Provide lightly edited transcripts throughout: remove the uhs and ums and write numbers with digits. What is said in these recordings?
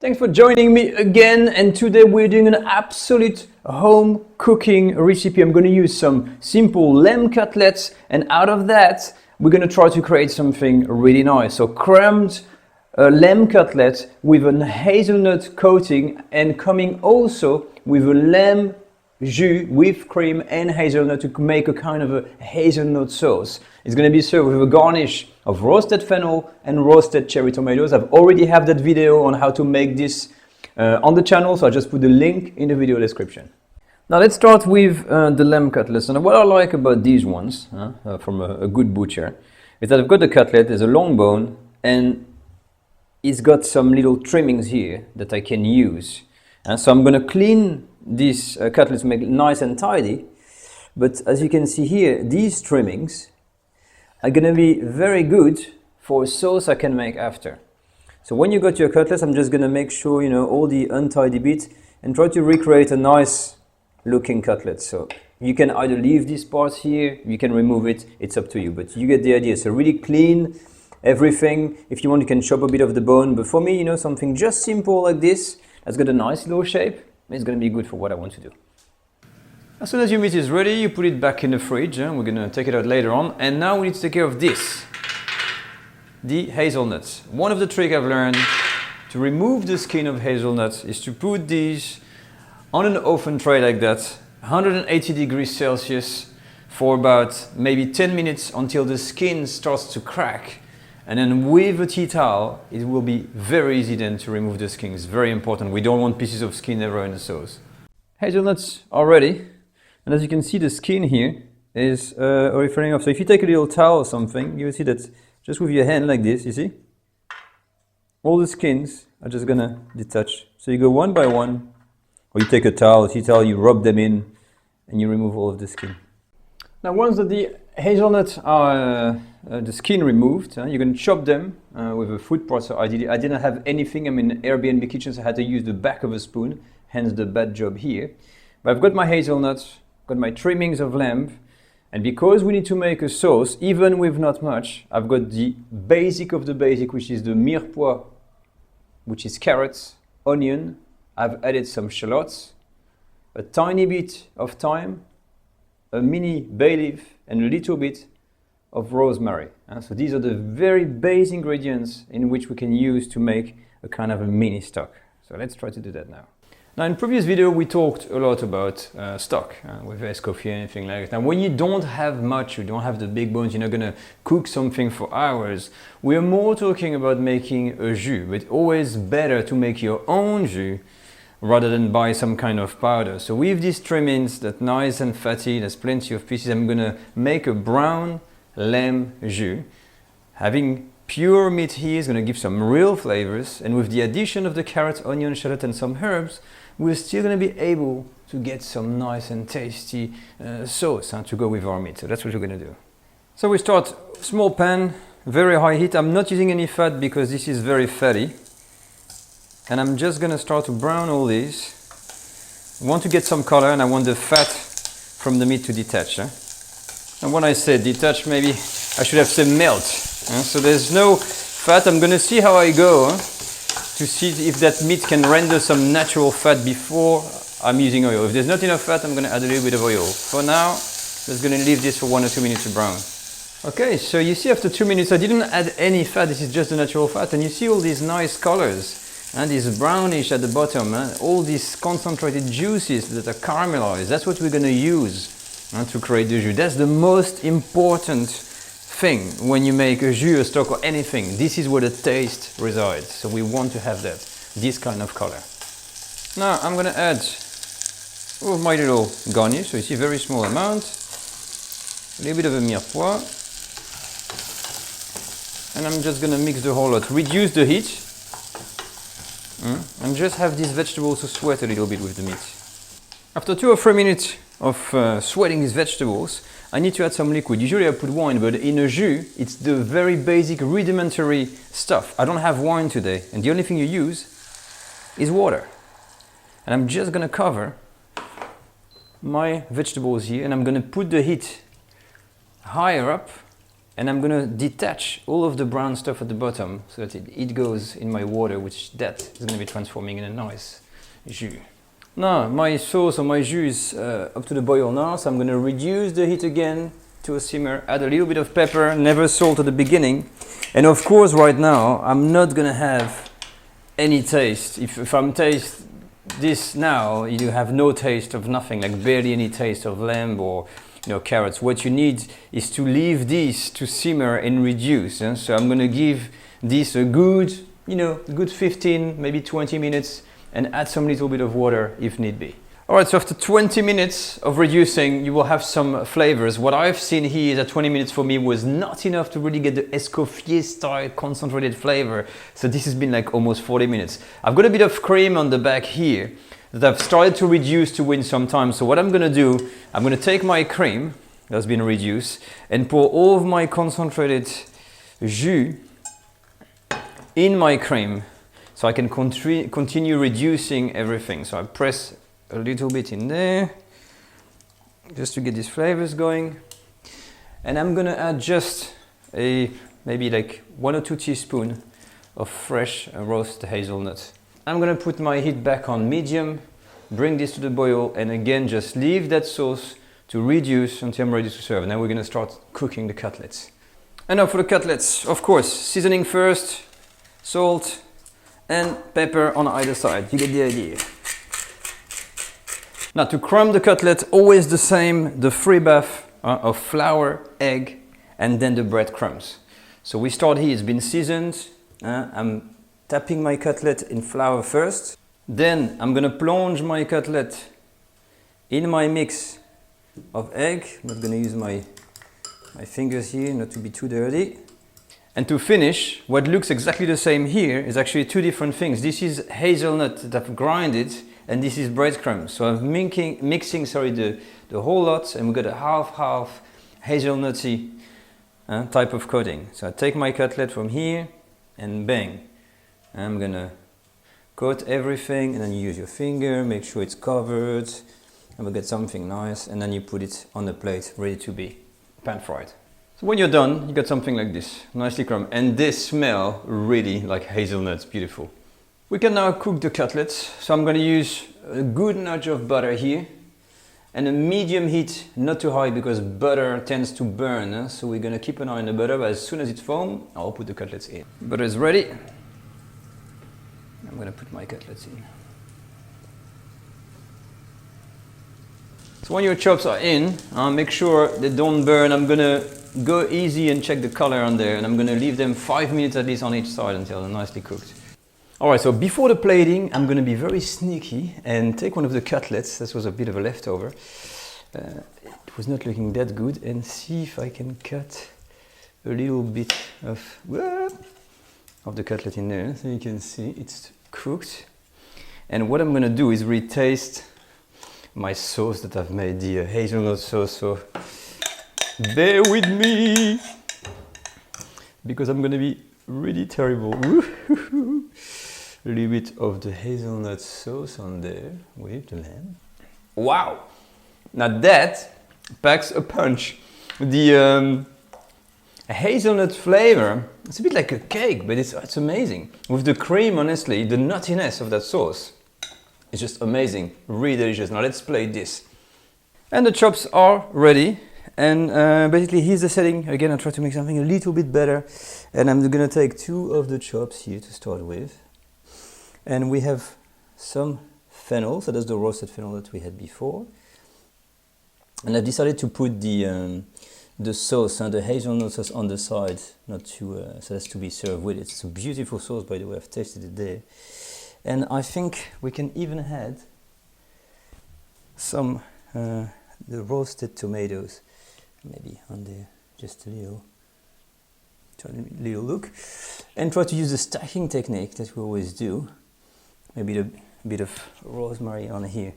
Thanks for joining me again, and today we're doing an absolute home cooking recipe. I'm going to use some simple lamb cutlets, and out of that we're going to try to create something really nice. So crumbed lamb cutlet with a hazelnut coating, and coming also with a lamb jus with cream and hazelnut to make a kind of a hazelnut sauce. It's going to be served with a garnish of roasted fennel and roasted cherry tomatoes. I've already have that video on how to make this on the channel, so I just put the link in the video description. Now let's start with the lamb cutlets. And what I like about these ones from a good butcher is that I've got the cutlet, there's a long bone, and it's got some little trimmings here that I can use. And so I'm going to clean these cutlets, make it nice and tidy. But as you can see here, these trimmings are going to be very good for a sauce I can make after. So when you got your cutlets, I'm just going to make sure you know all the untidy bits and try to recreate a nice looking cutlet. So you can either leave these parts here, you can remove it, it's up to you, but you get the idea. So really clean everything. If you want, you can chop a bit of the bone, but for me, you know, something just simple like this that's got a nice little shape, it's going to be good for what I want to do. As soon as your meat is ready, you put it back in the fridge. We're going to take it out later on. And now we need to take care of this, the hazelnuts. One of the tricks I've learned to remove the skin of hazelnuts is to put these on an oven tray like that, 180 degrees Celsius for about maybe 10 minutes until the skin starts to crack. And then with a tea towel, it will be very easy then to remove the skin. It's very important. We don't want pieces of skin ever in the sauce. Hazelnuts are ready. And as you can see, the skin here is already falling off. So if you take a little towel or something, you will see that just with your hand like this, you see? All the skins are just gonna detach. So you go one by one, or you take a towel, tea towel, you rub them in, and you remove all of the skin. Now once that the hazelnuts are the skin removed, you can chop them with a food processor. I didn't have anything. I'm in Airbnb kitchen, so I had to use the back of a spoon, hence the bad job here. But I've got my hazelnuts, got my trimmings of lamb, and because we need to make a sauce, even with not much, I've got the basic of the basic, which is the Mirepoix, which is carrots, onion. I've added some shallots, a tiny bit of thyme, a mini bay leaf, and a little bit of rosemary. So these are the very basic ingredients in which we can use to make a kind of a mini stock. So let's try to do that now. Now in previous video we talked a lot about stock with escoffier and anything like that. Now when you don't have much, you don't have the big bones, you're not going to cook something for hours. We're more talking about making a jus, but always better to make your own jus rather than buy some kind of powder. So with these trimmings that nice and fatty, there's plenty of pieces, I'm going to make a brown lamb jus. Having pure meat here is going to give some real flavors, and with the addition of the carrot, onion, shallot and some herbs, we're still going to be able to get some nice and tasty sauce to go with our meat. So that's what we're going to do. So we start small pan, very high heat. I'm not using any fat because this is very fatty. And I'm just going to start to brown all these. I want to get some color, and I want the fat from the meat to detach. And when I say detach, maybe I should have said melt. So there's no fat. I'm going to see how I go to see if that meat can render some natural fat before I'm using oil. If there's not enough fat, I'm going to add a little bit of oil. For now, I'm just going to leave this for 1 or 2 minutes to brown. Okay, so you see after 2 minutes I didn't add any fat. This is just the natural fat, and you see all these nice colors. And this brownish at the bottom, all these concentrated juices that are caramelized. That's what we're going to use to create the jus. That's the most important thing when you make a jus, a stock or anything. This is where the taste resides. So we want to have that, this kind of color. Now I'm going to add my little garnish. So you see very small amount, a little bit of a mirepoix. And I'm just going to mix the whole lot. Reduce the heat. And just have these vegetables to sweat a little bit with the meat. After 2 or 3 minutes of sweating these vegetables, I need to add some liquid. Usually I put wine, but in a jus, it's the very basic rudimentary stuff. I don't have wine today, and the only thing you use is water. And I'm just going to cover my vegetables here, and I'm going to put the heat higher up And I'm gonna detach all of the brown stuff at the bottom so that it goes in my water, which that is gonna be transforming in a nice jus. Now, my sauce or my jus is up to the boil now, so I'm gonna reduce the heat again to a simmer, add a little bit of pepper, never salt at the beginning. And of course, right now, I'm not gonna have any taste. If I'm taste this now, you have no taste of nothing, like barely any taste of lamb or carrots. What you need is to leave this to simmer and reduce. So I'm gonna give this a good, good 15, maybe 20 minutes and add some little bit of water if need be. All right, so after 20 minutes of reducing, you will have some flavors. What I've seen here is that 20 minutes for me was not enough to really get the Escoffier style concentrated flavor. So this has been like almost 40 minutes. I've got a bit of cream on the back here that I've started to reduce to win some time. So what I'm gonna do, I'm gonna take my cream that's been reduced and pour all of my concentrated jus in my cream so I can continue reducing everything. So I press a little bit in there just to get these flavors going. And I'm gonna add just maybe like 1 or 2 teaspoons of fresh roast hazelnut. I'm gonna put my heat back on medium, bring this to the boil, and again just leave that sauce to reduce until I'm ready to serve. Now we're gonna start cooking the cutlets. And now for the cutlets, of course, seasoning first, salt and pepper on either side. You get the idea. Now to crumb the cutlet, always the same, the free bath of flour, egg, and then the breadcrumbs. So we start here, it's been seasoned. I'm tapping my cutlet in flour first. Then I'm gonna plunge my cutlet in my mix of egg. I'm not gonna use my fingers here, not to be too dirty. And to finish, what looks exactly the same here is actually 2 different things. This is hazelnut that I've grinded, and this is breadcrumbs. So I'm mixing the whole lot, and we've got a half hazelnutty type of coating. So I take my cutlet from here and bang. I'm gonna coat everything, and then you use your finger, make sure it's covered, and we'll get something nice, and then you put it on the plate, ready to be pan fried. So when you're done, you got something like this, nicely crumbed, and this smell really like hazelnuts, beautiful. We can now cook the cutlets. So I'm gonna use a good nudge of butter here, and a medium heat, not too high because butter tends to burn. So we're gonna keep an eye on the butter, but as soon as it's foam, I'll put the cutlets in. Butter is ready. I'm gonna put my cutlets in. So when your chops are in, make sure they don't burn. I'm gonna go easy and check the color on there, and I'm gonna leave them 5 minutes at least on each side until they're nicely cooked. All right, so before the plating, I'm gonna be very sneaky and take one of the cutlets. This was a bit of a leftover. It was not looking that good, and see if I can cut a little bit of the cutlet in there, so you can see it's cooked. And what I'm gonna do is retaste my sauce that I've made, the hazelnut sauce. So bear with me, because I'm gonna be really terrible. A little bit of the hazelnut sauce on there with the lamb. Wow! Now that packs a punch. The hazelnut flavor, it's a bit like a cake, but it's amazing. With the cream, honestly, the nuttiness of that sauce is just amazing, really delicious. Now let's plate this. And the chops are ready. And basically here's the setting. Again, I'll try to make something a little bit better. And I'm gonna take 2 of the chops here to start with. And we have some fennel, so that's the roasted fennel that we had before. And I've decided to put the sauce and the hazelnut sauce on the side, not to so that's to be served with it. It's a beautiful sauce, by the way. I've tasted it there. And I think we can even add some the roasted tomatoes, maybe on there, just a little look, and try to use the stacking technique that we always do. Maybe a bit of rosemary on here.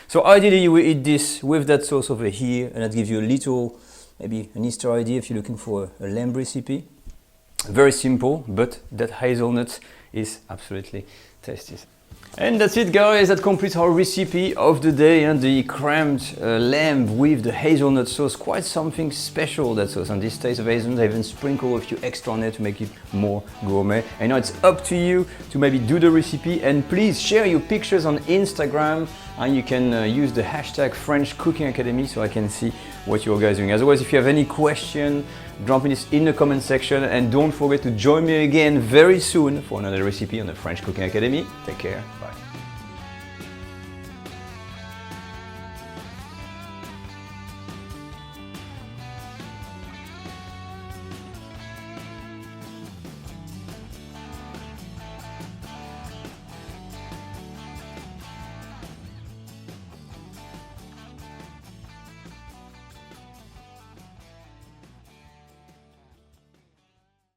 So ideally you will eat this with that sauce over here, and that gives you a little, maybe an Easter idea if you're looking for a lamb recipe. Very simple, but that hazelnut is absolutely tasty. And that's it, guys. That completes our recipe of the day, and the crumbed lamb with the hazelnut sauce. Quite something special, that sauce. And this taste of hazelnut, I even sprinkle a few extra on it to make it more gourmet. I know it's up to you to maybe do the recipe, and please share your pictures on Instagram, and you can use the hashtag French Cooking Academy so I can see what you guys are doing. As always, if you have any question, drop me this in the comment section, and don't forget to join me again very soon for another recipe on the French Cooking Academy. Take care.